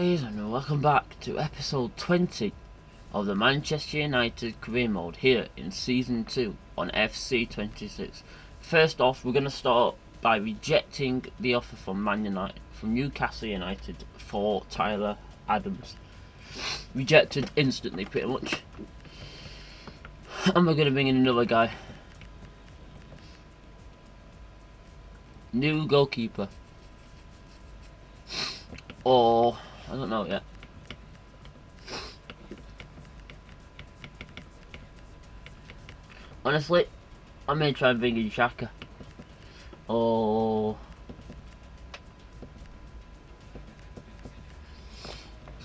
And welcome back to episode 20 of the Manchester United career mode here in season 2 on FC26. First off, we're going to start by rejecting the offer from Newcastle United for Tyler Adams. Rejected instantly, pretty much. And we're going to bring in another guy. New goalkeeper. Or I don't know yet. Honestly, I may try and bring in Shaka. Oh.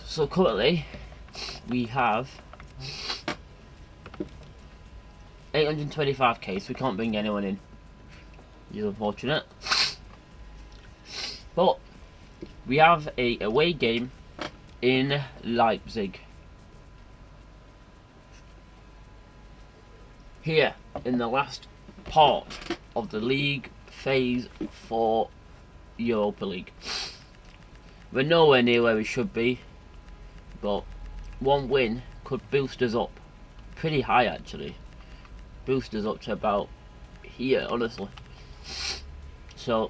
So currently, we have 825k, so we can't bring anyone in. Which is unfortunate. But we have a away game in Leipzig. Here, in the last part of the league phase for Europa League. We're nowhere near where we should be, but one win could boost us up pretty high, actually. Boost us up to about here, honestly. So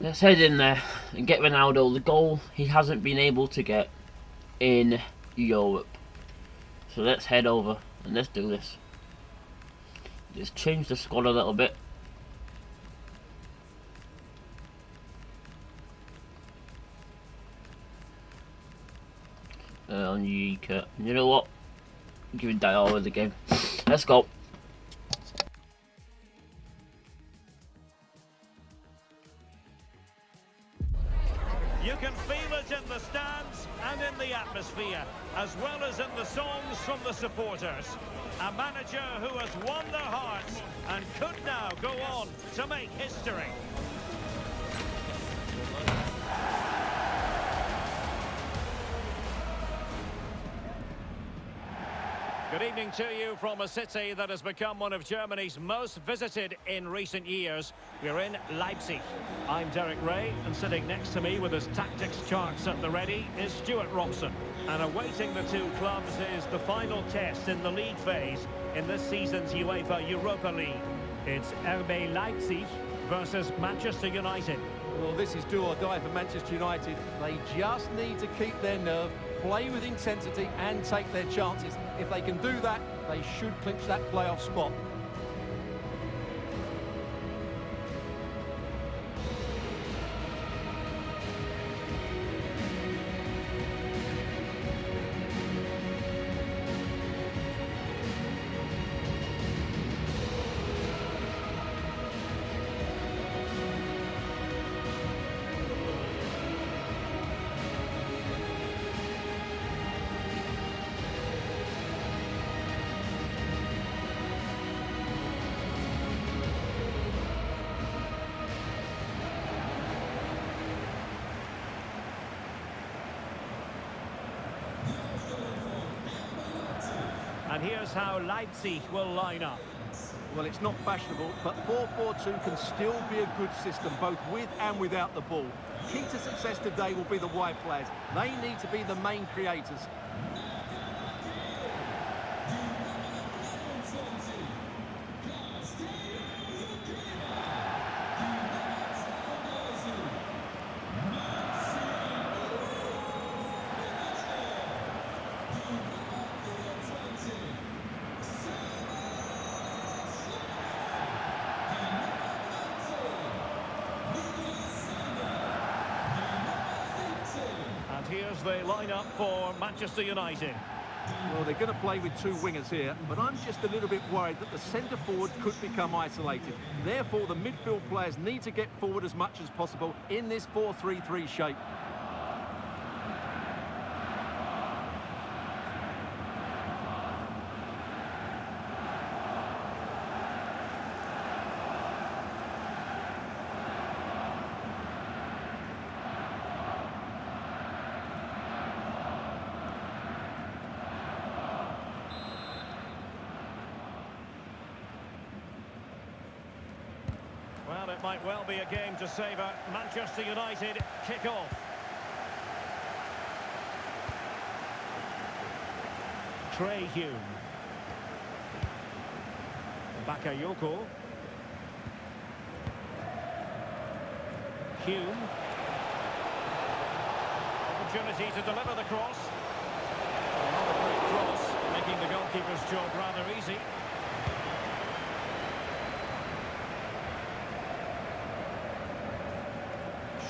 let's head in there and get Ronaldo the goal he hasn't been able to get in Europe. So let's head over and let's do this. Just change the squad a little bit. You know what? Give it Diallo the game. Let's go. You can feel it in the stands and in the atmosphere, as well as in the songs from the supporters. A manager who has won their hearts and could now go on to make history. Good evening to you from a city that has become one of Germany's most visited in recent years. We're in Leipzig. I'm Derek Ray, and sitting next to me with his tactics charts at the ready is Stuart Robson. And awaiting the two clubs is the final test in the league phase in this season's UEFA Europa League. It's RB Leipzig versus Manchester United. Well, this is do or die for Manchester United. They just need to keep their nerve, play with intensity and take their chances. If they can do that, they should clinch that playoff spot. And here's how Leipzig will line up. Well, it's not fashionable, but 4-4-2 can still be a good system, both with and without the ball. Key to success today will be the wide players. They need to be the main creators. Here's the lineup for Manchester United. Well, they're going to play with two wingers here, but I'm just a little bit worried that the centre forward could become isolated. Therefore, the midfield players need to get forward as much as possible in this 4-3-3 shape. Well, it might well be a game to savour. Manchester United kick off. Trey Hume. Bakayoko. Hume. Opportunity to deliver the cross. Another great cross, making the goalkeeper's job rather easy.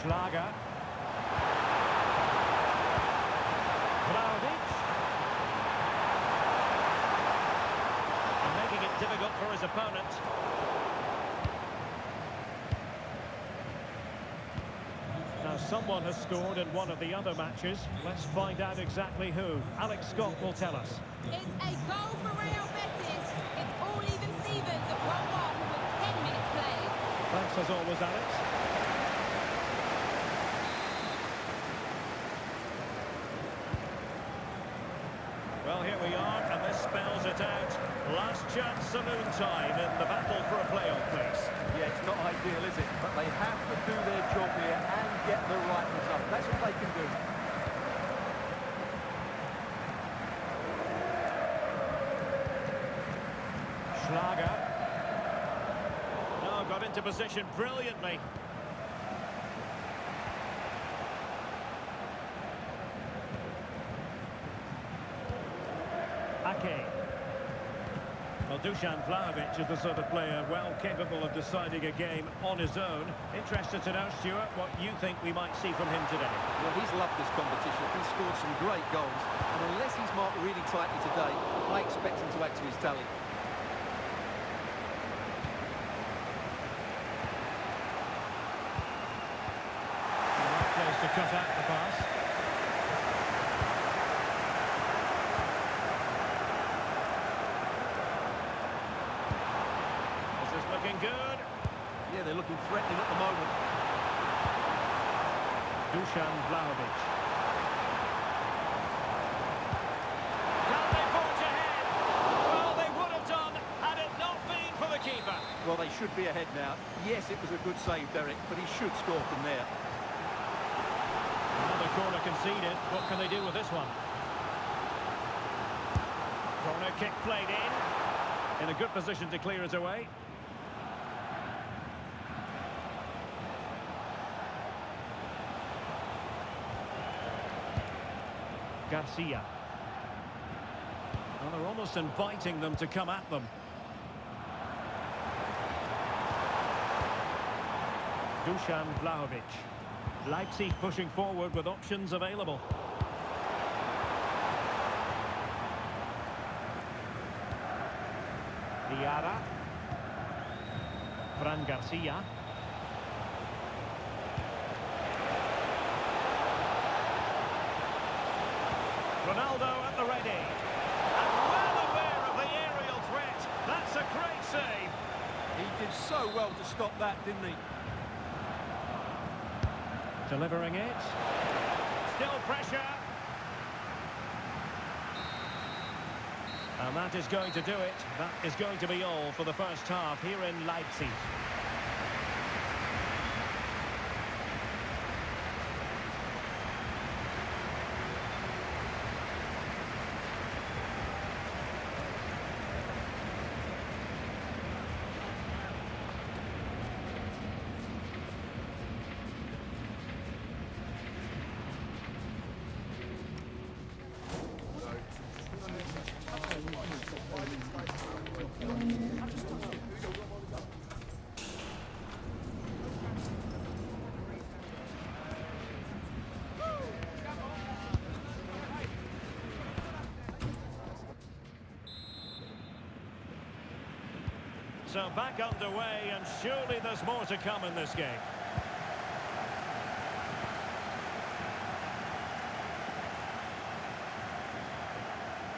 Schlager. Vlahovic. And making it difficult for his opponent. Now someone has scored in one of the other matches. Let's find out exactly who. Alex Scott will tell us. It's a goal for Real Betis. It's all even Stevens at 1-1 with 10 minutes played. Thanks as always, Alex. Well, here we are, and this spells it out. Last chance saloon time in the battle for a playoff place. Yeah, it's not ideal, is it? But they have to do their job here and get the right result. That's what they can do. Schlager. No, got into position brilliantly. Ake. Well, Dusan Vlahovic is the sort of player well capable of deciding a game on his own. Interested to know, Stuart, what you think we might see from him today. Well, he's loved this competition. He's scored some great goals. And unless he's marked really tightly today, I expect him to add to his tally. The right place to cut out the pass. Looking good. Yeah, they're looking threatening at the moment. Dusan Vlahovic. Can they forge ahead? Well, they would have done had it not been for the keeper. Well, they should be ahead now. Yes, it was a good save, Derek, but he should score from there. Another corner conceded. What can they do with this one? Corner kick played in a good position to clear it away. Garcia. Well, they're almost inviting them to come at them. Dusan Vlahovic. Leipzig pushing forward with options available. Diarra. Fran Garcia. Ronaldo at the ready. And well aware of the aerial threat. That's a great save. He did so well to stop that, didn't he? Delivering it. Still pressure. And that is going to do it. That is going to be all for the first half here in Leipzig. So back underway, and surely there's more to come in this game.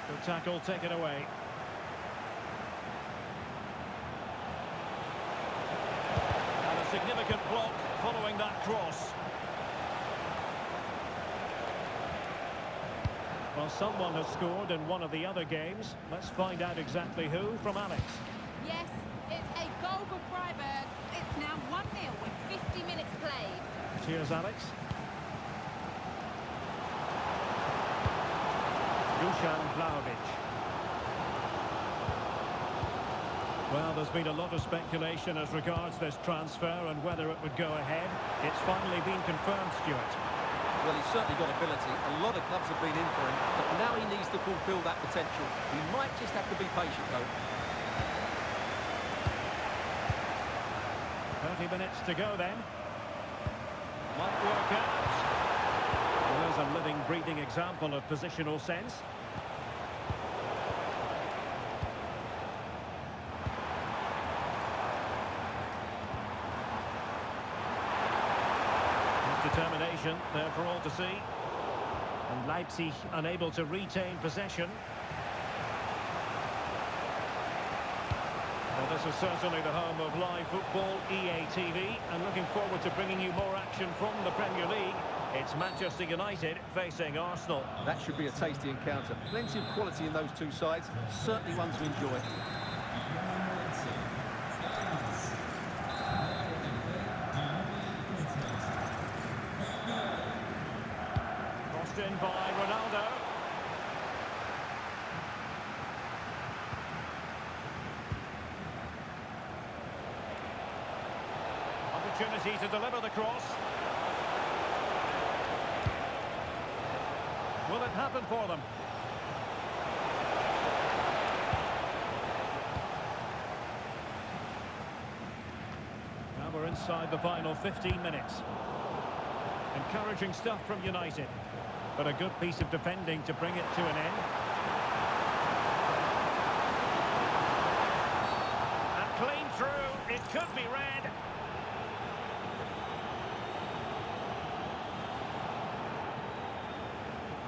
Good tackle taken away. And a significant block following that cross. Well, someone has scored in one of the other games. Let's find out exactly who from Alex. Yes, it's a goal for Freiburg. It's now 1-0 with 50 minutes played. Cheers, Alex. Dusan Vlahovic. Well, there's been a lot of speculation as regards this transfer and whether it would go ahead. It's finally been confirmed, Stuart. Well, he's certainly got ability. A lot of clubs have been in for him, but now he needs to fulfil that potential. He might just have to be patient, though. 30 minutes to go then. Might work out. Well, there's a living, breathing example of positional sense. Determination there for all to see. And Leipzig unable to retain possession. Well, this is certainly the home of live football, EA TV, and looking forward to bringing you more action from the Premier League. It's Manchester United facing Arsenal. That should be a tasty encounter. Plenty of quality in those two sides. Certainly one to enjoy. In by Ronaldo. Opportunity to deliver the cross. Will it happen for them? Now we're inside the final 15 minutes. Encouraging stuff from United. But a good piece of defending to bring it to an end. And clean through, it could be red.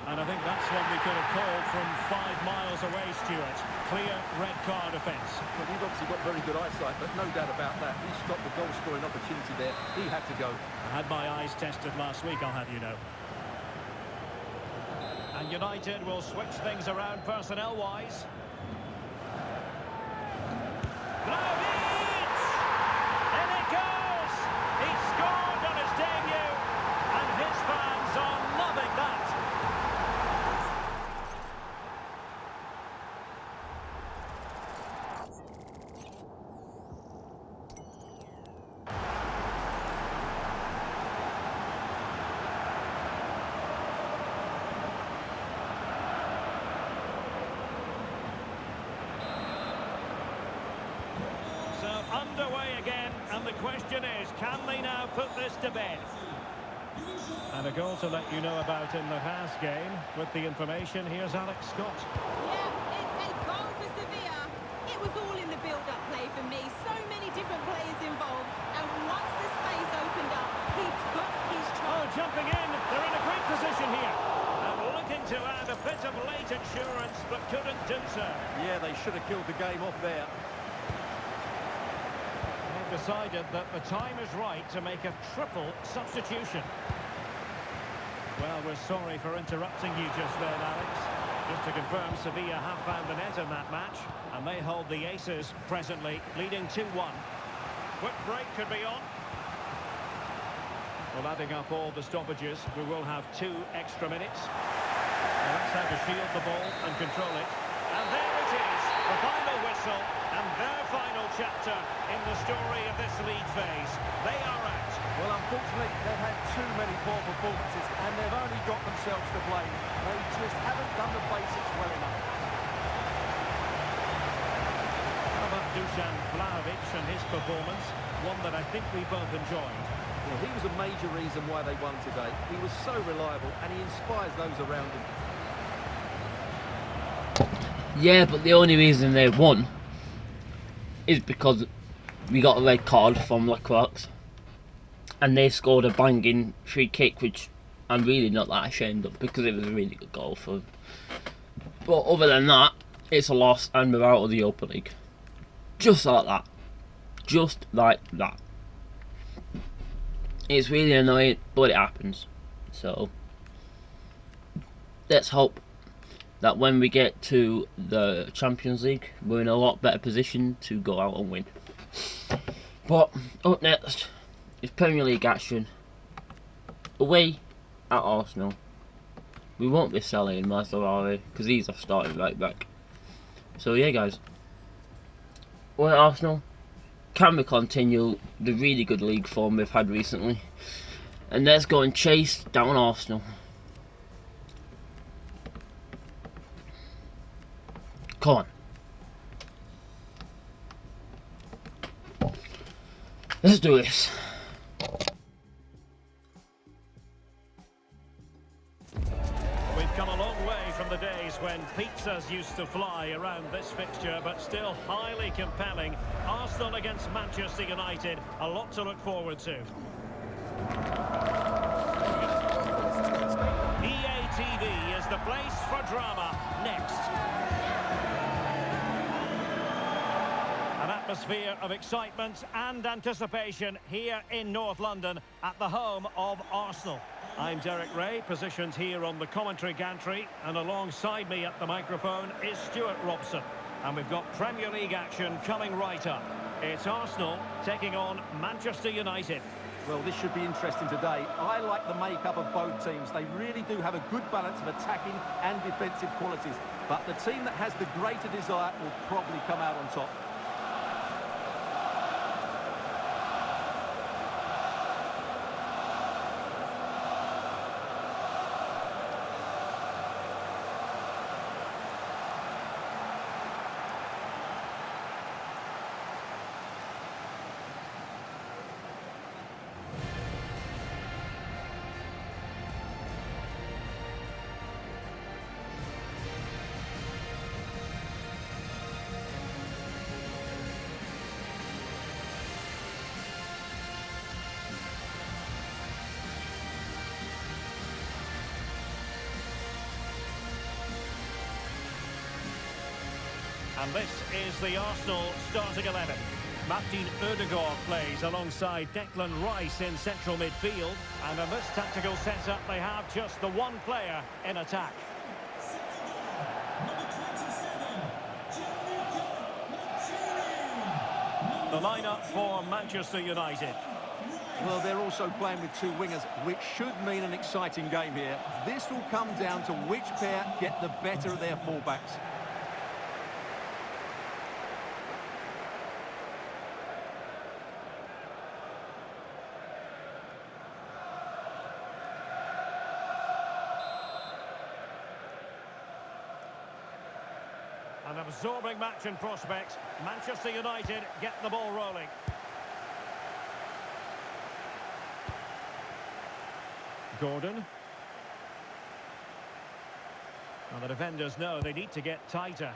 And I think that's one we could have called from 5 miles away, Stuart. Clear red card offence. Well, he's obviously got very good eyesight, but no doubt about that. He stopped the goal-scoring opportunity there. He had to go. I had my eyes tested last week, I'll have you know. And United will switch things around personnel-wise. In it goes! He scored on his debut, and his fans are loving that. Underway again, and the question is, can they now put this to bed? And a goal to let you know about in the Haas game. With the information, here's Alex Scott. Yeah, it's a goal for Sevilla. It was all in the build-up play for me. So many different players involved. And once the space opened up, he took his Oh, charge. jumping in. They're in a great position here. And looking to add a bit of late insurance, but couldn't do so. Yeah, they should have killed the game off there. Decided that the time is right to make a triple substitution. Well, we're sorry for interrupting you just then, Alex. Just to confirm, Sevilla have found the net in that match, and they hold the aces presently, leading 2-1. Quick break could be on. Well, adding up all the stoppages, we will have 2 extra minutes. And that's how to shield the ball and control it. And there it is, the final whistle, and their final chapter in the story of this league phase. They are out. Well, unfortunately, they've had too many poor performances, and they've only got themselves to blame. They just haven't done the basics well enough. How about Dusan Vlahovic and his performance? One that I think we both enjoyed. Well, he was a major reason why they won today. He was so reliable, and he inspires those around him. Yeah, but the only reason they won is because we got a red card from Lacroix, and they scored a banging free kick, which I'm really not that ashamed of because it was a really good goal for them. But other than that, it's a loss and we're out of the Europa League. Just like that. Just like that. It's really annoying, but it happens. So, let's hope that when we get to the Champions League, we're in a lot better position to go out and win. But up next is Premier League action. Away at Arsenal. We won't be selling Mazdarari because he's our starting right back. So yeah, guys, Well, Arsenal, can we continue the really good league form we've had recently? And let's go and chase down Arsenal. Come on. Let's do this. We've come a long way from the days when pizzas used to fly around this fixture, but still highly compelling. Arsenal against Manchester United, a lot to look forward to. EA TV is the place for drama. Next. An atmosphere of excitement and anticipation here in North London at the home of Arsenal. I'm Derek Ray, positioned here on the commentary gantry, and alongside me at the microphone is Stuart Robson. And we've got Premier League action coming right up. It's Arsenal taking on Manchester United. Well, this should be interesting today. I like the makeup of both teams. They really do have a good balance of attacking and defensive qualities. But the team that has the greater desire will probably come out on top. And this is the Arsenal starting 11. Martin Ødegaard plays alongside Declan Rice in central midfield. And in this tactical setup, they have just the one player in attack. The lineup for Manchester United. Well, they're also playing with two wingers, which should mean an exciting game here. This will come down to which pair get the better of their fullbacks. An absorbing match in prospect. Manchester United get the ball rolling. Gordon. Well, the defenders know they need to get tighter.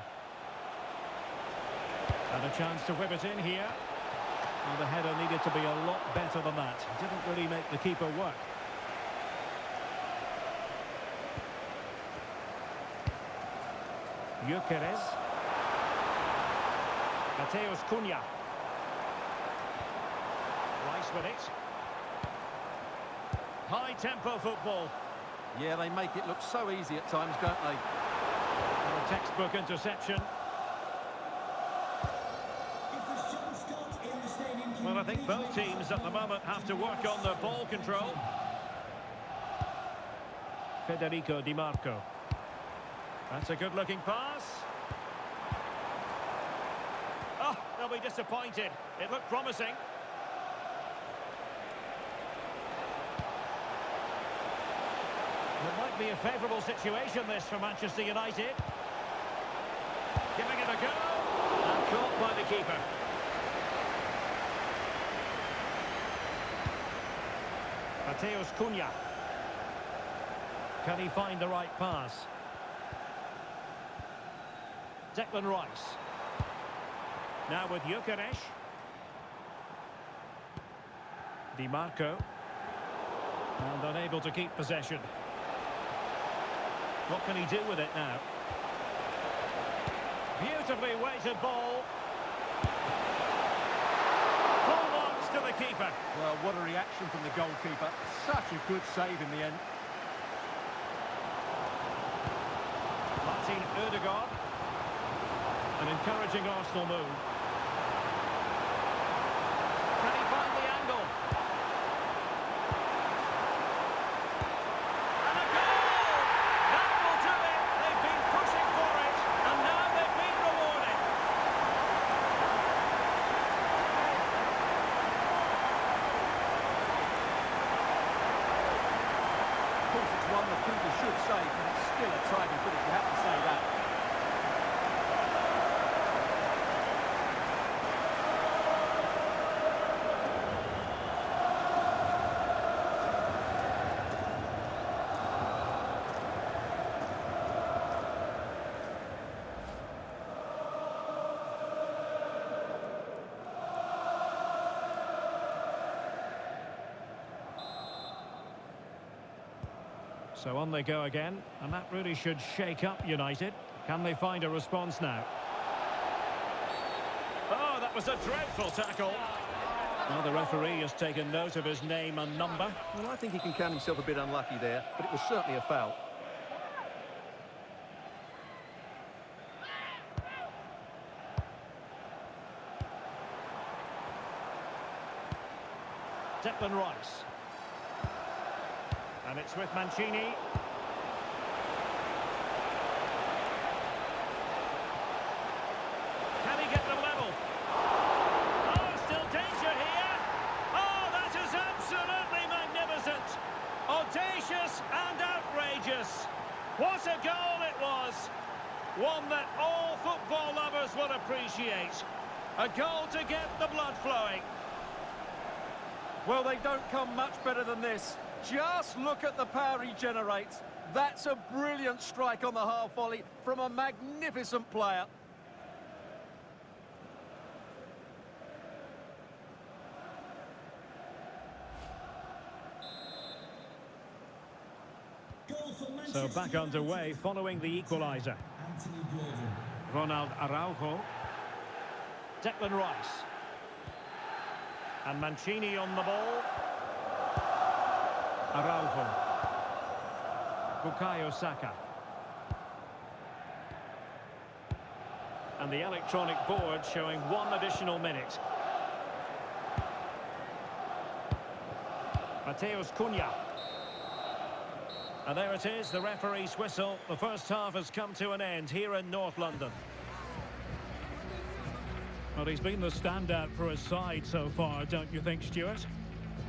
And a chance to whip it in here. Well, the header needed to be a lot better than that. Didn't really make the keeper work. Gyökeres. Mateus Cunha. Rice with it. High-tempo football. Yeah, they make it look so easy at times, don't they? And a textbook interception. Well, I think both teams at the moment have to work on their ball control. Federico Di Marco. That's a good-looking pass. Oh, they'll be disappointed. It looked promising. It might be a favourable situation, this, for Manchester United. Giving it a go. And caught by the keeper. Mateus Cunha. Can he find the right pass? Declan Rice. Now with Gyökeres. Di Marco. And unable to keep possession. What can he do with it now? Beautifully weighted ball. Full marks to the keeper. Well, what a reaction from the goalkeeper. Such a good save in the end. Martin Ødegaard. An encouraging Arsenal move. Can he find the angle? And a goal! That will do it. They've been pushing for it, and now they've been rewarded. So on they go again, and that really should shake up United. Can they find a response now? Oh, that was a dreadful tackle. Well, the referee has taken note of his name and number. Well, I think he can count himself a bit unlucky there, but it was certainly a foul. Declan Rice. And it's with Mancini. Can he get them level? Oh, still danger here. Oh, that is absolutely magnificent. Audacious and outrageous. What a goal it was. One that all football lovers will appreciate. A goal to get the blood flowing. Well, they don't come much better than this. Just look at the power he generates. That's a brilliant strike on the half volley from a magnificent player. So back underway following the equaliser. Ronald Araujo. Declan Rice. And Mancini on the ball. Araujo. Bukayo Saka. And the electronic board showing 1 additional minute. Mateus Cunha. And there it is, the referee's whistle. The first half has come to an end here in North London. Well, he's been the standout for his side so far, don't you think, Stuart?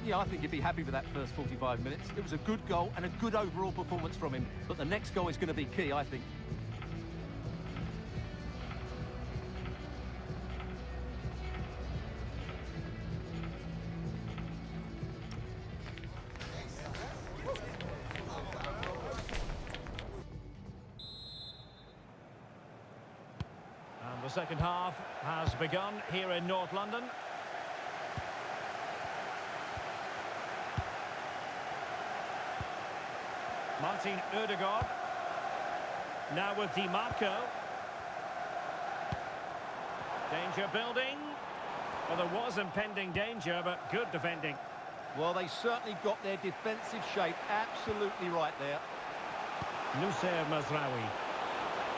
Yeah, I think he'd be happy with that first 45 minutes. It was a good goal and a good overall performance from him. But the next goal is going to be key, I think. And the second half has begun here in North London. Martin Ødegaard. Now with Di Marco. Danger building. Well, there was impending danger, but good defending. Well, they certainly got their defensive shape absolutely right there. Nusayr Mazraoui.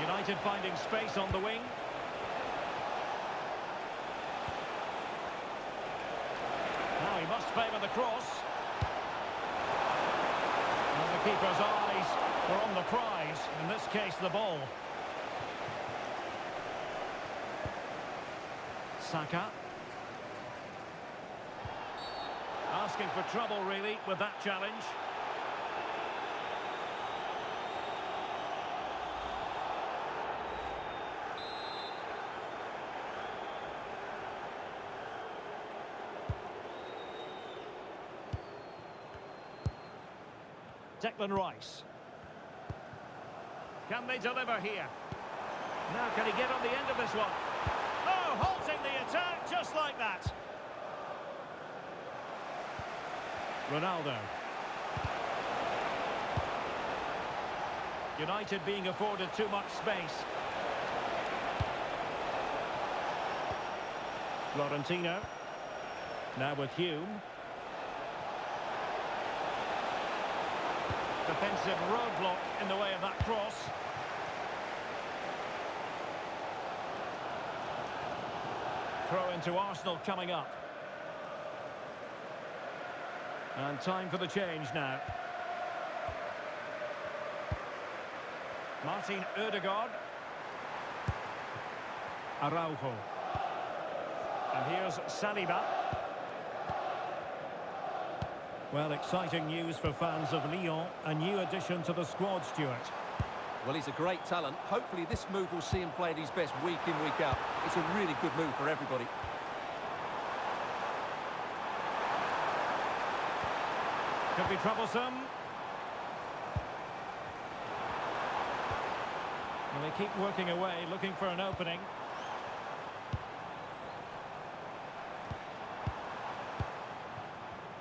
United finding space on the wing. Now he must favour the cross. And the keeper's eyes were on the prize, in this case the ball. Saka. Asking for trouble really with that challenge. Declan Rice. Can they deliver here? Now can he get on the end of this one? Oh, halting the attack just like that. Ronaldo. United being afforded too much space. Florentino. Now with Hume. Defensive roadblock in the way of that cross. Throw into Arsenal coming up. And time for the change now. Martin Ødegaard. Araujo. And here's Saliba. Well, exciting news for fans of Lyon. A new addition to the squad, Stuart. Well, he's a great talent. Hopefully this move will see him play at his best week in, week out. It's a really good move for everybody. Could be troublesome. And they keep working away, looking for an opening.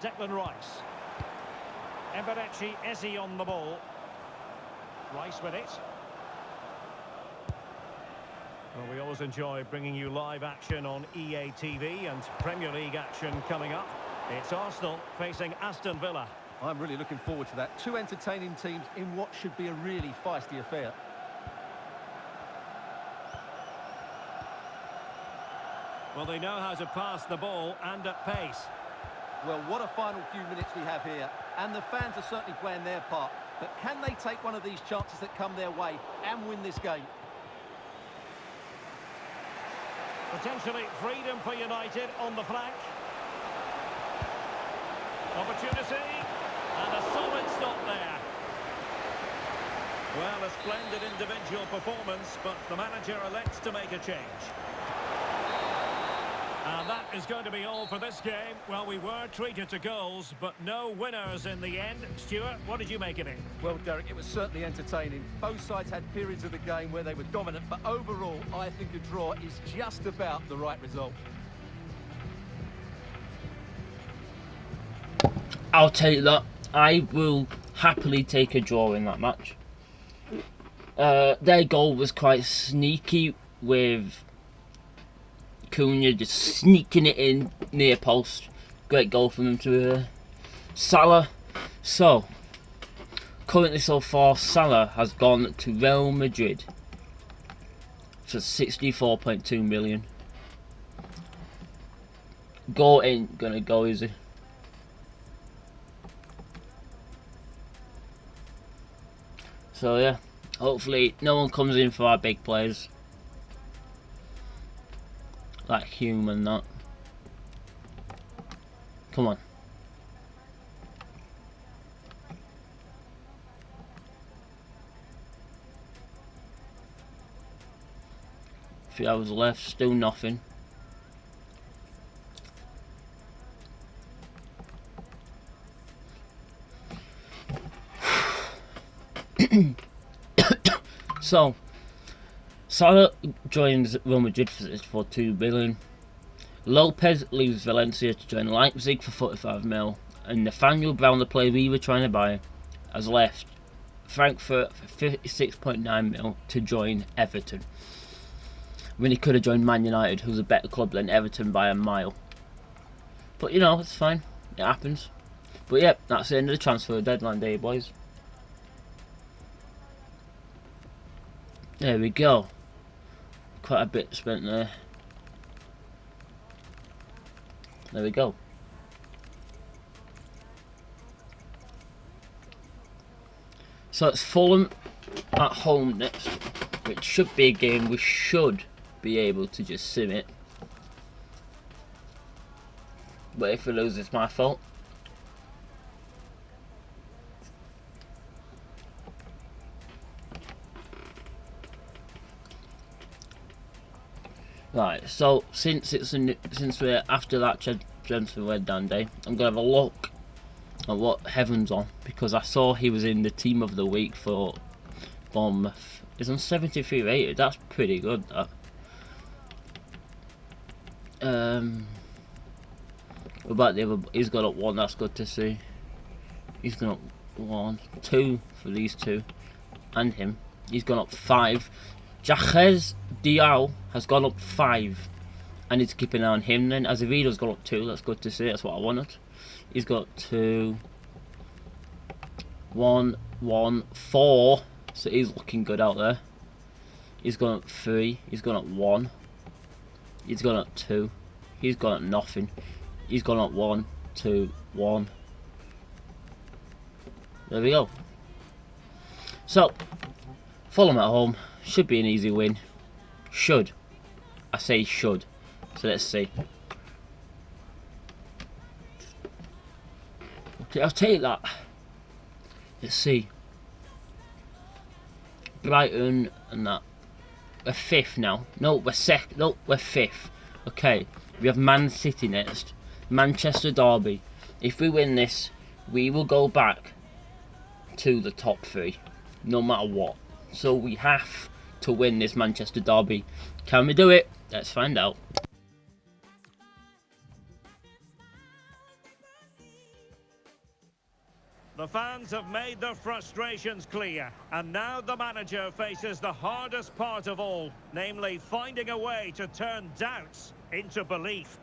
Declan Rice. Eberechi Eze on the ball. Rice with it. Well, we always enjoy bringing you live action on EA TV and Premier League action coming up. It's Arsenal facing Aston Villa. I'm really looking forward to that. Two entertaining teams in what should be a really feisty affair. Well, they know how to pass the ball and at pace. Well, what a final few minutes we have here. And the fans are certainly playing their part. But can they take one of these chances that come their way and win this game? Potentially freedom for United on the flank. Opportunity. And a solid stop there. Well, a splendid individual performance, but the manager elects to make a change. And that is going to be all for this game. Well, we were treated to goals, but no winners in the end. Stuart, what did you make of it? Well, Derek, it was certainly entertaining. Both sides had periods of the game where they were dominant, but overall, I think a draw is just about the right result. I'll take that. I will happily take a draw in that match. Their goal was quite sneaky, with Cunha just sneaking it in near post. Great goal from them to Salah. So, currently so far, Salah has gone to Real Madrid for 64.2 million. Goal ain't gonna go, is it? So yeah, hopefully no one comes in for our big players. Like Hume and that. Come on. A few hours left, still nothing. So, Salah joins Real Madrid for 2 billion. Lopez leaves Valencia to join Leipzig for 45 mil. And Nathaniel Brown, the player we were trying to buy, has left Frankfurt for 56.9 mil to join Everton. When he could have joined Man United, who's a better club than Everton by a mile. But you know, it's fine. It happens. But yeah, that's the end of the transfer deadline day, boys. There we go. Quite a bit spent there. There we go. So it's Fulham at home next, which should be a game we should be able to just sim it. But if we lose, it's my fault. Right, so since we're after that transfer deadline day, I'm gonna have a look at what Heaven's on, because I saw he was in the team of the week for Bournemouth. He's on 73 rated. That's pretty good. That. What about the other? He's got up 1. That's good to see. He's gone up 1, 2 for these two, and him. He's gone up 5. Jaquez Diao has gone up 5. I need to keep an eye on him then. Azevedo's gone up 2. That's good to see. That's what I wanted. He's got 2, 1, 1, 4. So he's looking good out there. He's gone up 3. He's gone up 1. He's gone up 2. He's gone up nothing. He's gone up 1, 2, 1. There we go. So, Fulham at home. Should be an easy win. Should. I say should. So let's see. Okay, I'll take that. Let's see. Brighton and that. We're 5th now. No, we're 2nd. No, we're 5th. Okay. We have Man City next. Manchester Derby. If we win this, we will go back to the top 3. No matter what. So we have to win this Manchester Derby. Can we do it? Let's find out. The The fans have made their frustrations clear, and now the manager faces the hardest part of all, namely finding a way to turn doubts into belief.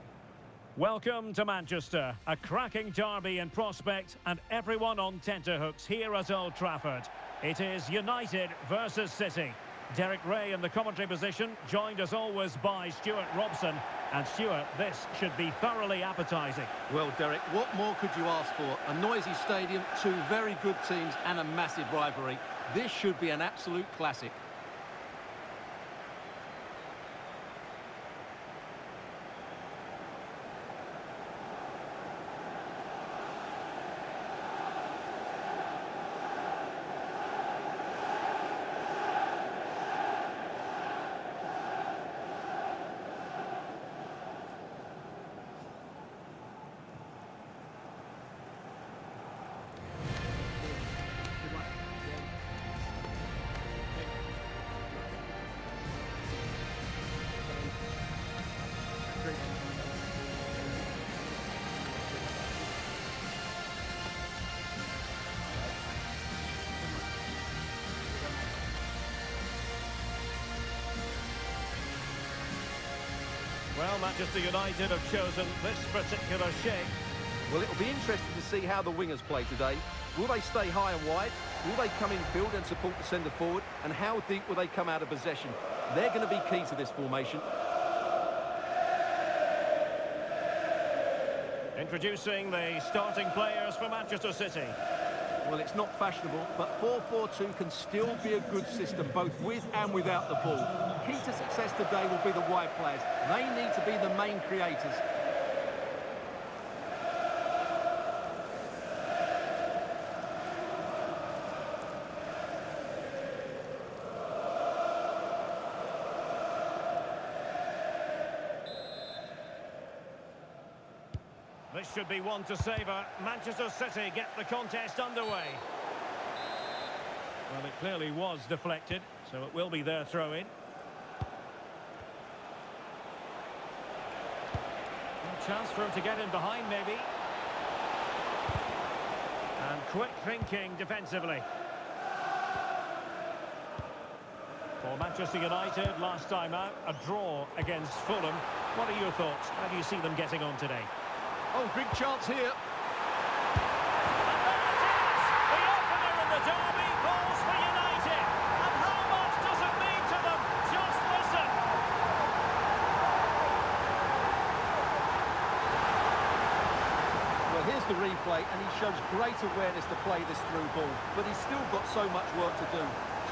Welcome to Manchester, a cracking derby in prospect and everyone on tenterhooks here at Old Trafford. It is United versus City. Derek Ray in the commentary position, joined as always by Stuart Robson. And Stuart, this should be thoroughly appetising. Well, Derek, what more could you ask for? A noisy stadium, two very good teams and a massive rivalry. This should be an absolute classic. Well, Manchester United have chosen this particular shape. Well, it'll be interesting to see how the wingers play today. Will they stay high and wide? Will they come in field and support the centre forward? And how deep will they come out of possession? They're going to be key to this formation. Introducing the starting players for Manchester City. Well, it's not fashionable, but 4-4-2 can still be a good system, both with and without the ball. Key to success today will be the wide players. They need to be the main creators. This should be one to savour. Manchester City get the contest underway. Well, it clearly was deflected, so it will be their throw-in. Chance for him to get in behind, maybe. And quick thinking defensively. For Manchester United, last time out, a draw against Fulham. What are your thoughts? How do you see them getting on today? Oh, big chance here. And there it is! The opener in the derby falls for United. And how much does it mean to them? Just listen. Well, here's the replay, and he shows great awareness to play this through ball, but he's still got so much work to do.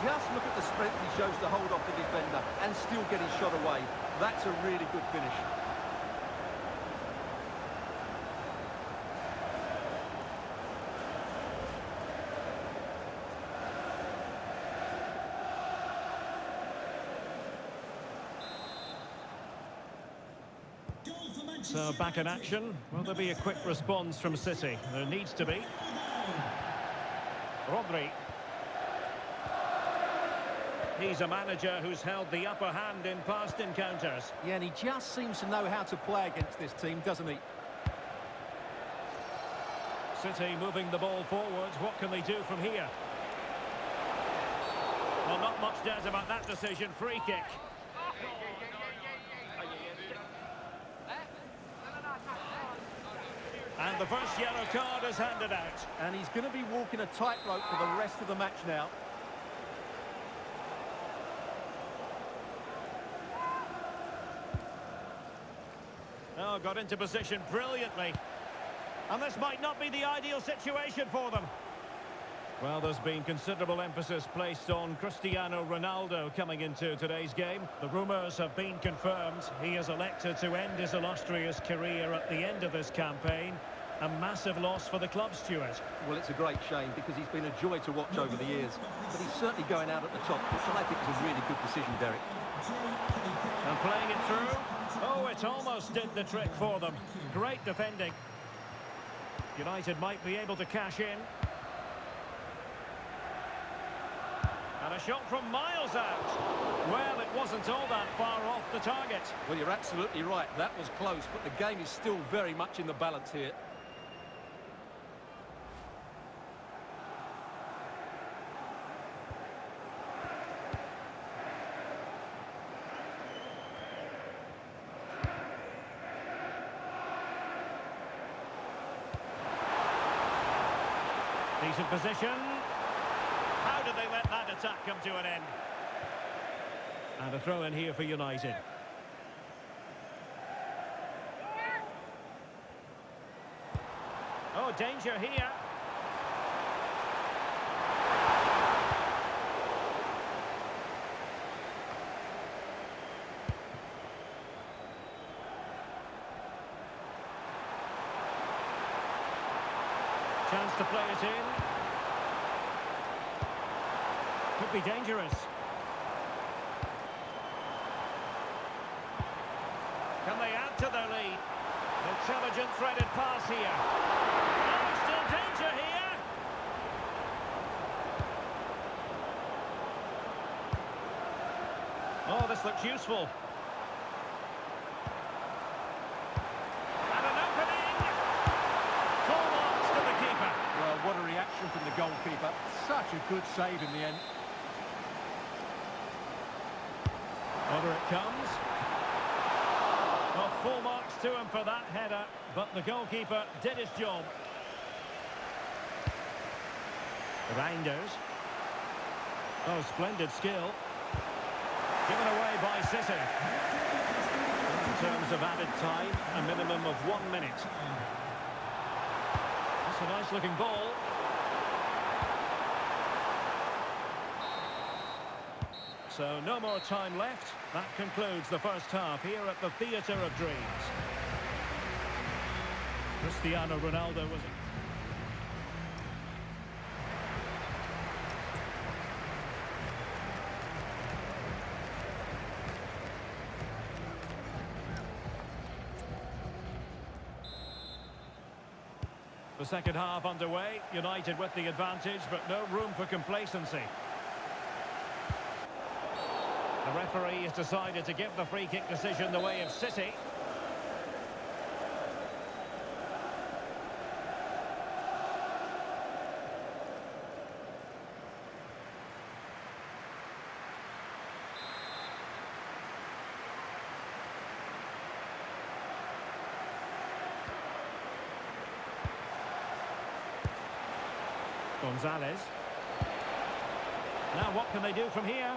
Just look at the strength he shows to hold off the defender and still get his shot away. That's a really good finish. So back in action. Will there be a quick response from City? There needs to be. Rodri. He's a manager who's held the upper hand in past encounters. Yeah, and he just seems to know how to play against this team, doesn't he? City moving the ball forward. What can they do from here? Well, not much doubt about that decision. Free kick. And the first yellow card is handed out. And he's going to be walking a tightrope for the rest of the match now. Oh, got into position brilliantly. And this might not be the ideal situation for them. Well, there's been considerable emphasis placed on Cristiano Ronaldo coming into today's game. The rumours have been confirmed. He has elected to end his illustrious career at the end of this campaign. A massive loss for the club, Stuart. Well, it's a great shame because he's been a joy to watch over the years. But he's certainly going out at the top, which I think is a really good decision, Derek. And playing it through. Oh, it almost did the trick for them. Great defending. United might be able to cash in. And a shot from miles out. Well, it wasn't all that far off the target. Well, you're absolutely right. That was close, but the game is still very much in the balance here. Decent position. How did they let that attack come to an end? And a throw in here for United. Oh, danger here. Chance to play it in. Could be dangerous. Can they add to their lead? Intelligent threaded pass here. Oh, still danger here. Oh, this looks useful. And an opening. Full marks to the keeper. Well, what a reaction from the goalkeeper. Such a good save in the end. Over it comes. Well, full marks to him for that header, but the goalkeeper did his job. Reinders. Oh, splendid skill. Given away by City. In terms of added time, a minimum of 1 minute. That's a nice looking ball. So no more time left. That concludes the first half here at the Theatre of Dreams. Cristiano Ronaldo was... The second half underway. United with the advantage, but no room for complacency. The referee has decided to give the free kick decision the way of City. Gonzalez. Now what can they do from here?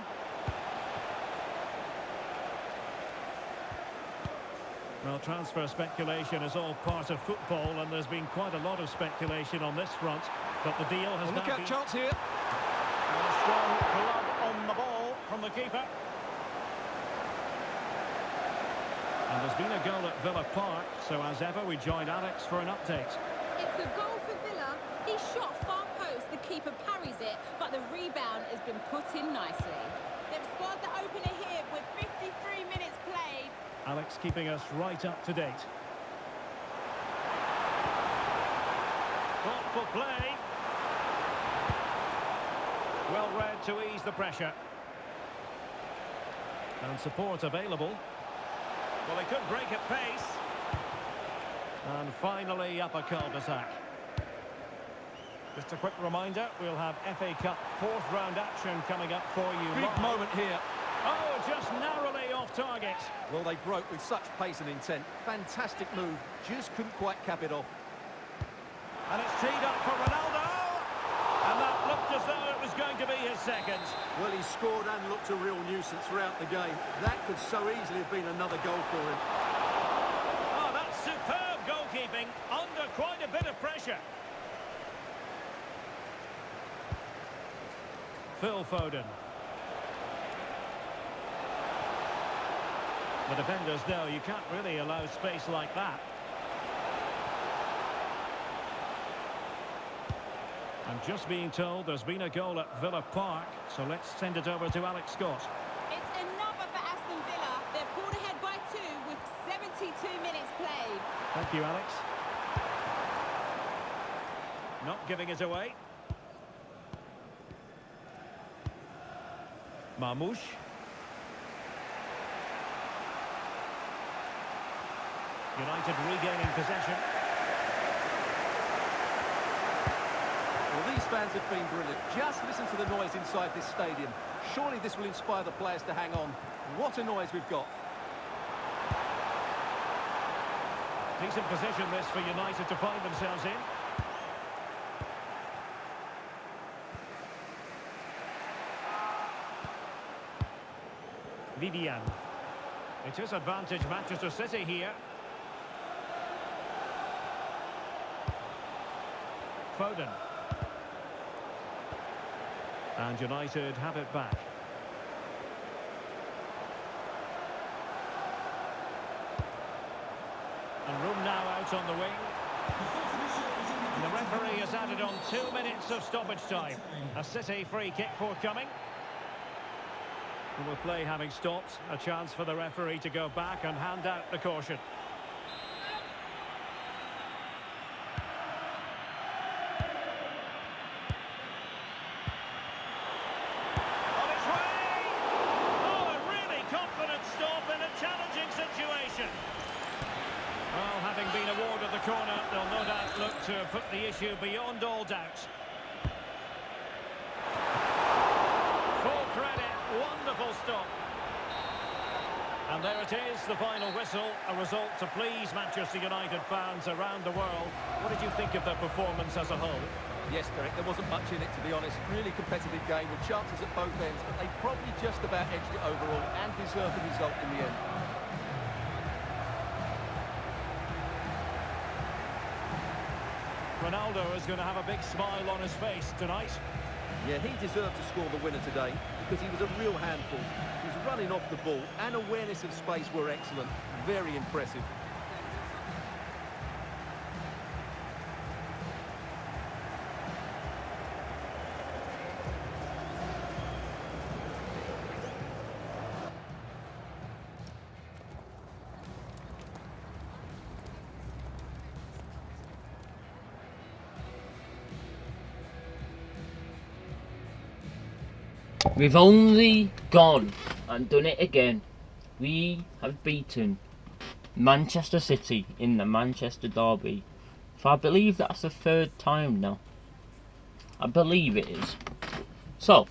Well, transfer speculation is all part of football, and there's been quite a lot of speculation on this front, but the deal has now been... chance here. And a strong glove on the ball from the keeper. And there's been a goal at Villa Park, so as ever we join Alex for an update. It's a goal for Villa. He shot far post, the keeper parries it, but the rebound has been put in nicely. They've scored the opener here with 53 minutes played. Alex keeping us right up to date. Thoughtful play. Well read to ease the pressure. And support available. Well, they could break at pace. And finally up a cul-de-sac. Just a quick reminder, we'll have FA Cup fourth round action coming up for you. Big moment here. Oh, just narrowly off target. Well, they broke with such pace and intent. Fantastic move. Just couldn't quite cap it off. And it's teed up for Ronaldo. And that looked as though it was going to be his second. Well, he scored and looked a real nuisance throughout the game. That could so easily have been another goal for him. Oh, that's superb goalkeeping under quite a bit of pressure. Phil Foden. The defenders know you can't really allow space like that. I'm just being told there's been a goal at Villa Park, so let's send it over to Alex Scott. It's another for Aston Villa. They're pulled ahead by 2 with 72 minutes played. Thank you, Alex. Not giving it away. Marmoush. United regaining possession. Well, these fans have been brilliant. Just listen to the noise inside this stadium. Surely this will inspire the players to hang on. What a noise we've got. Decent position this for United to find themselves in. Vivian. It is advantage Manchester City here. Foden. And United have it back. And room now out on the wing. And the referee has added on 2 minutes of stoppage time. A City free kick forthcoming. And with play having stopped, a chance for the referee to go back and hand out the caution. On its way! Oh, a really confident stop in a challenging situation. Well, having been awarded the corner, they'll no doubt look to put the issue beyond all doubt. Full credit, wonderful stop. And there it is, the final whistle, a result to please Manchester United fans around the world. What did you think of their performance as a whole? Yes, Derek, there wasn't much in it, to be honest. Really competitive game with chances at both ends, but they probably just about edged it overall and deserved the result in the end. Ronaldo is going to have a big smile on his face tonight. Yeah, he deserved to score the winner today because he was a real handful. His running off the ball and awareness of space were excellent. Very impressive. We've only gone and done it again. We have beaten Manchester City in the Manchester Derby. So I believe that's the 3rd time now. I believe it is. So,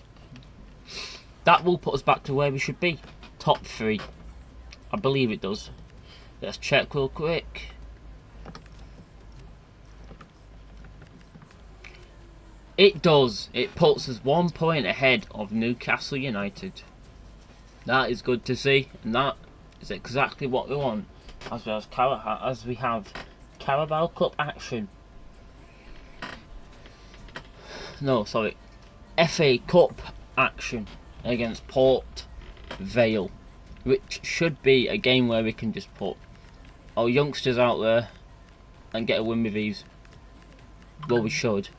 that will put us back to where we should be. Top 3. I believe it does. Let's check real quick. It does. It puts us 1 point ahead of Newcastle United. That is good to see, and that is exactly what we want as we have Carabao Cup action. No, sorry, FA Cup action against Port Vale, which should be a game where we can just put our youngsters out there and get a win with ease. Well, we should.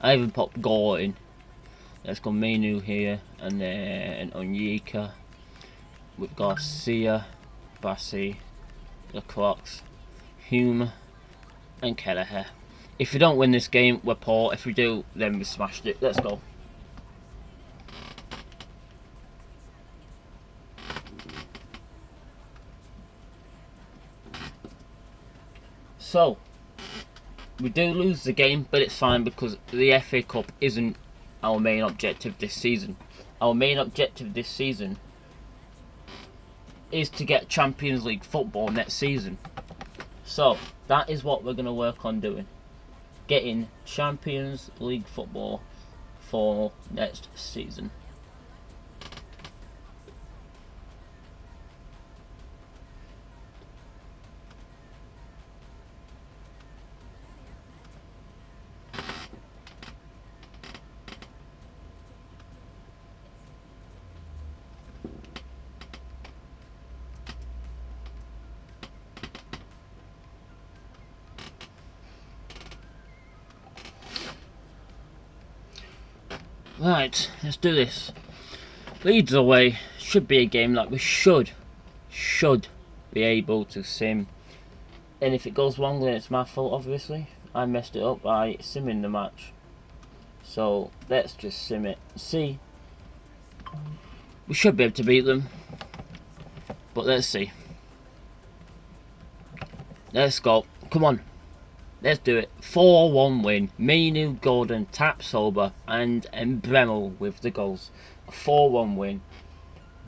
I even popped Gore in. Let's go Menu here, and then Onyeka with Garcia, Bassi, Lacroix, Hume, and Kelleher. If we don't win this game, we're poor. If we do, then we smashed it. Let's go. So, we do lose the game, but it's fine because the FA Cup isn't our main objective this season. Our main objective this season is to get Champions League football next season. So, that is what we're going to work on doing. Getting Champions League football for next season. Right, let's do this. Leeds away should be a game that we should be able to sim. And if it goes wrong, then it's my fault, obviously. I messed it up by simming the match. So let's just sim it. See, we should be able to beat them, but let's see. Let's go. Come on. Let's do it. 4-1 win. Mainu, Gordon, Tapsoba, and Bremel with the goals. A 4-1 win.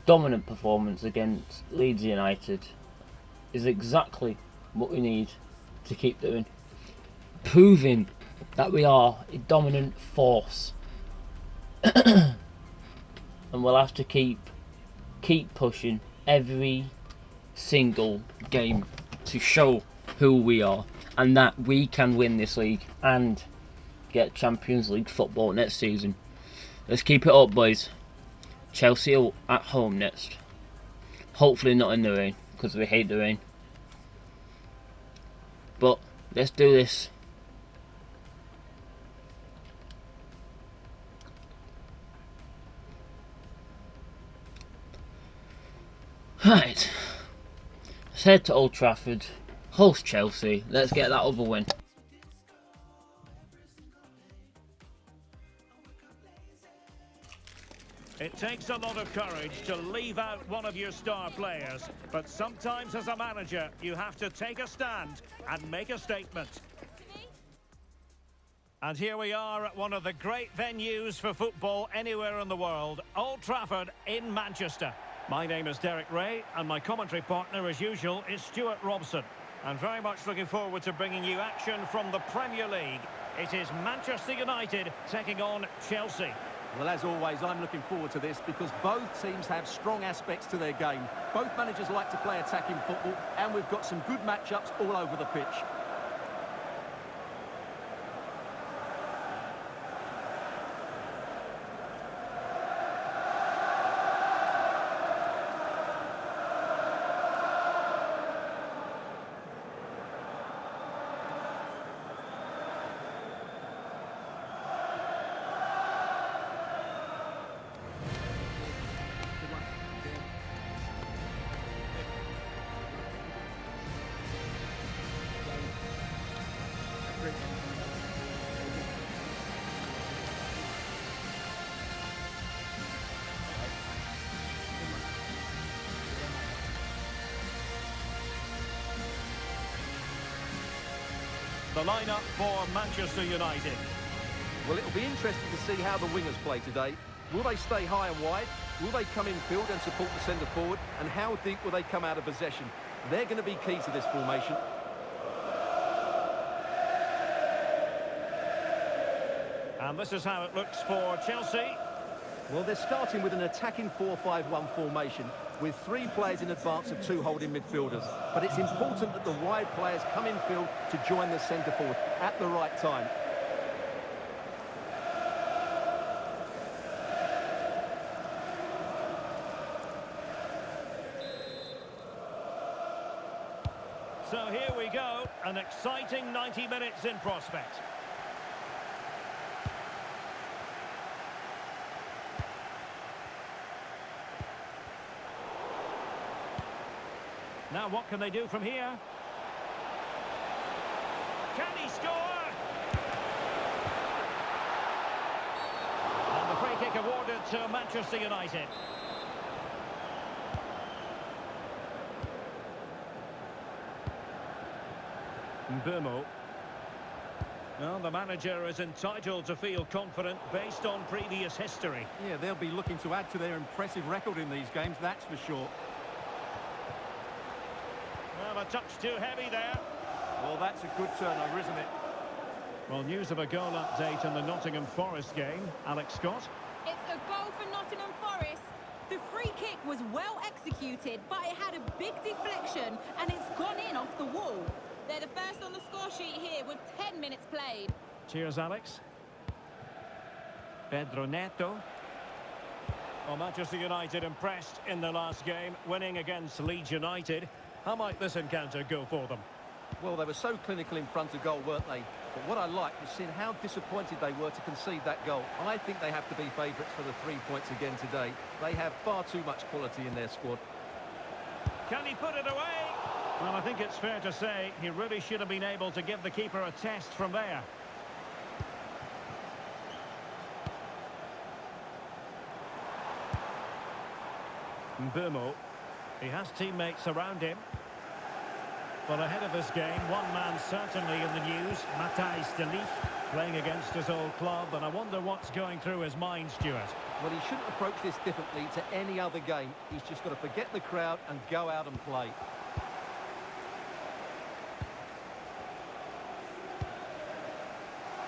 Dominant performance against Leeds United is exactly what we need to keep doing. Proving that we are a dominant force. And we'll have to keep pushing every single game to show who we are and that we can win this league and get Champions League football next season. Let's keep it up, boys. Chelsea at home next. Hopefully not in the rain, because we hate the rain. But let's do this. Right. Let's head to Old Trafford. Host Chelsea. Let's get that other win. It takes a lot of courage to leave out one of your star players, but sometimes as a manager you have to take a stand and make a statement. And here we are at one of the great venues for football anywhere in the world, Old Trafford in Manchester. My name is Derek Ray, and my commentary partner as usual is Stuart Robson. I'm very much looking forward to bringing you action from the Premier League. It is Manchester United taking on Chelsea. Well, as always, I'm looking forward to this because both teams have strong aspects to their game. Both managers like to play attacking football, and we've got some good matchups all over the pitch. The lineup for Manchester United. Well, it'll be interesting to see how the wingers play today. Will they stay high and wide? Will they come in field and support the centre forward? And how deep will they come out of possession? They're going to be key to this formation. And this is how it looks for Chelsea. Well, they're starting with an attacking 4-5-1 formation with 3 players in advance of 2 holding midfielders. But it's important that the wide players come in field to join the centre forward at the right time. So here we go, an exciting 90 minutes in prospect. Now what can they do from here? Can he score? And the free kick awarded to Manchester United. Mbumo. Well, the manager is entitled to feel confident based on previous history. Yeah, they'll be looking to add to their impressive record in these games, that's for sure. Well, a touch too heavy there. Well, that's a good turnover, isn't it? Well, news of a goal update in the Nottingham Forest game. Alex Scott. It's a goal for Nottingham Forest. The free kick was well executed, but it had a big deflection and it's gone in off the wall. They're the first on the score sheet here with 10 minutes played. Cheers, Alex. Pedro Neto. Well, Manchester United impressed in the last game, winning against Leeds United. How might this encounter go for them? Well, they were so clinical in front of goal, weren't they? But what I liked was seeing how disappointed they were to concede that goal. I think they have to be favourites for the 3 points again today. They have far too much quality in their squad. Can he put it away? Well, I think it's fair to say he really should have been able to give the keeper a test from there. Mbumo. He has teammates around him. Well, ahead of this game, one man certainly in the news, Matthijs de Ligt, playing against his old club, and I wonder what's going through his mind, Stuart. Well, he shouldn't approach this differently to any other game. He's just got to forget the crowd and go out and play.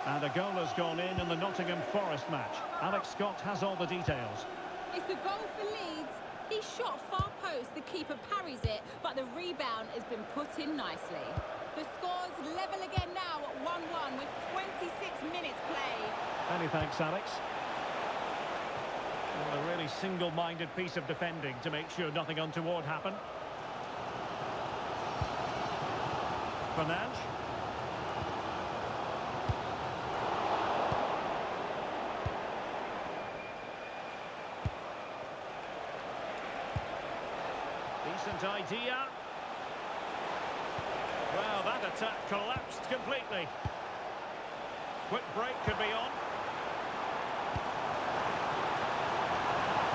And a goal has gone in the Nottingham Forest match. Alex Scott has all the details. It's a goal for Leeds. He shot far post, the keeper parries it, but the rebound has been put in nicely. The score's level again now at 1-1 with 26 minutes played. Many thanks, Alex. Well, a really single-minded piece of defending to make sure nothing untoward happened. Fernandes. Decent idea. Well, that attack collapsed completely. Quick break could be on.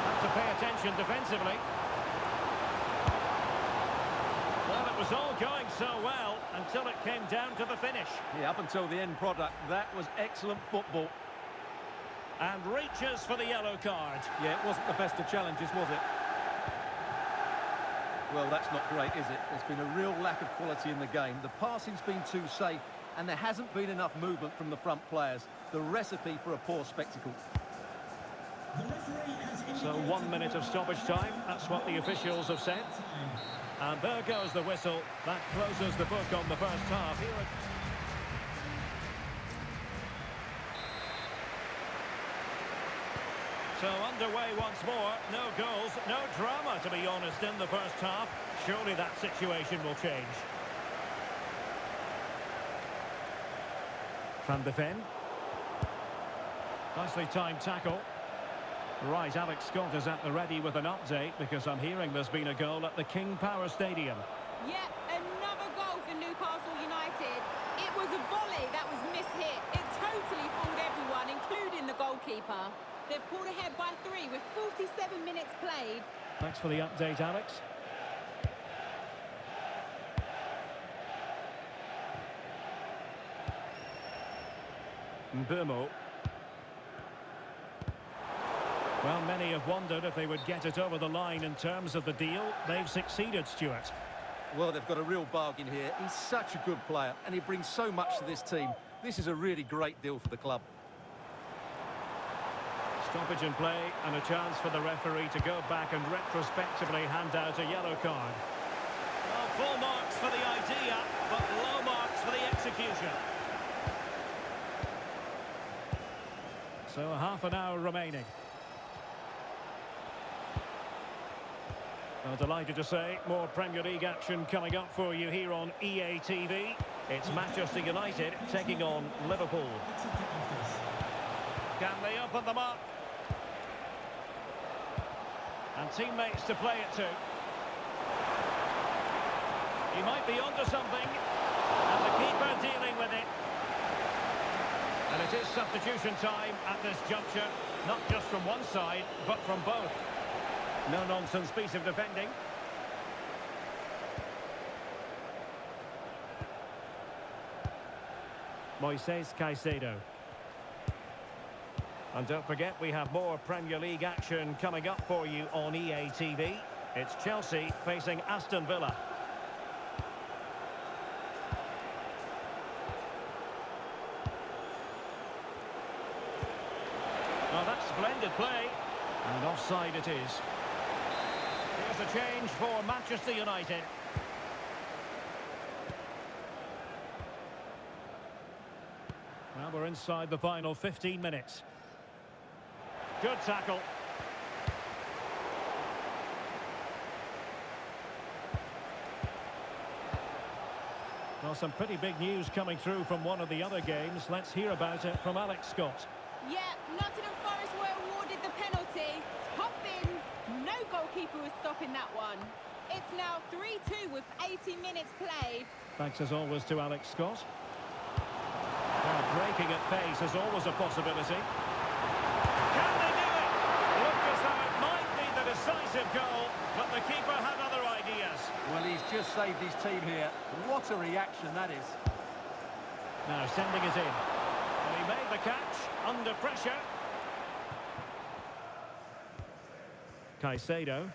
Have to pay attention defensively. Well, it was all going so well until it came down to the finish. Yeah, up until the end product, that was excellent football. And reaches for the yellow card. Yeah, it wasn't the best of challenges, was it? Well, that's not great, is it? There's been a real lack of quality in the game. The passing's been too safe, and there hasn't been enough movement from the front players. The recipe for a poor spectacle. So 1 minute of stoppage time. That's what the officials have said. And there goes the whistle. That closes the book on the first half. So underway once more. No goals, no drama, to be honest, in the first half. Surely that situation will change. Van de Ven. Nicely timed tackle. Right, Alex Scott is at the ready with an update because I'm hearing there's been a goal at the King Power Stadium. Yep, another goal for Newcastle United. It was a volley that was mishit. It totally fooled everyone, including the goalkeeper. They've pulled ahead by 3 with 47 minutes played. Thanks for the update, Alex. Mbeumo. Well, many have wondered if they would get it over the line in terms of the deal. They've succeeded, Stuart. Well, they've got a real bargain here. He's such a good player, and he brings so much to this team. This is a really great deal for the club. Stoppage in play and a chance for the referee to go back and retrospectively hand out a yellow card. Well, full marks for the idea, but low marks for the execution. So half an hour remaining. Well, delighted to say, more Premier League action coming up for you here on EA TV. It's Manchester United taking on Liverpool. Can they open them up? And teammates to play it to. He might be onto something. And the keeper dealing with it. And it is substitution time at this juncture. Not just from one side, but from both. No-nonsense piece of defending. Moises Caicedo. And don't forget, we have more Premier League action coming up for you on EA TV. It's Chelsea facing Aston Villa. Well, that's splendid play. And offside it is. Here's a change for Manchester United. Well, we're inside the final 15 minutes. Good tackle. Well, some pretty big news coming through from one of the other games. Let's hear about it from Alex Scott. Yeah, Nottingham Forest were awarded the penalty. Top bins. No goalkeeper was stopping that one. It's now 3-2 with 80 minutes played. Thanks as always to Alex Scott. Well, breaking at pace is always a possibility. Can they do it? Looked as though it might be the decisive goal, but the keeper had other ideas. Well, he's just saved his team here. What a reaction that is. Now sending it in. And he made the catch under pressure. Caicedo.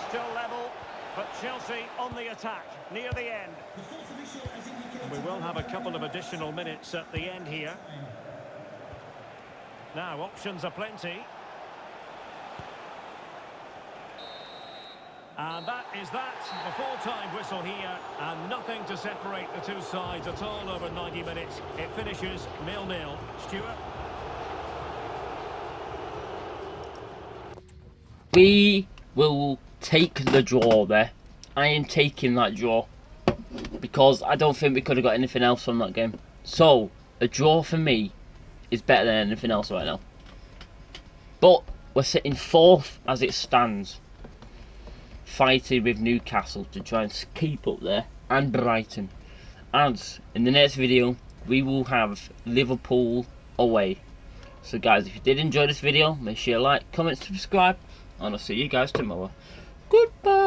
Still level, but Chelsea on the attack, near the end. And we will have a couple of additional minutes at the end here. Now, options are plenty. And that is that. The full-time whistle here, and nothing to separate the two sides at all over 90 minutes. It finishes 0-0. Stuart? We will take the draw there. I am taking that draw because I don't think we could have got anything else from that game. So, a draw for me is better than anything else right now. But we're sitting 4th as it stands, fighting with Newcastle to try and keep up there, and Brighton. And in the next video, we will have Liverpool away. So guys, if you did enjoy this video, make sure you like, comment, subscribe, and I'll see you guys tomorrow. Goodbye.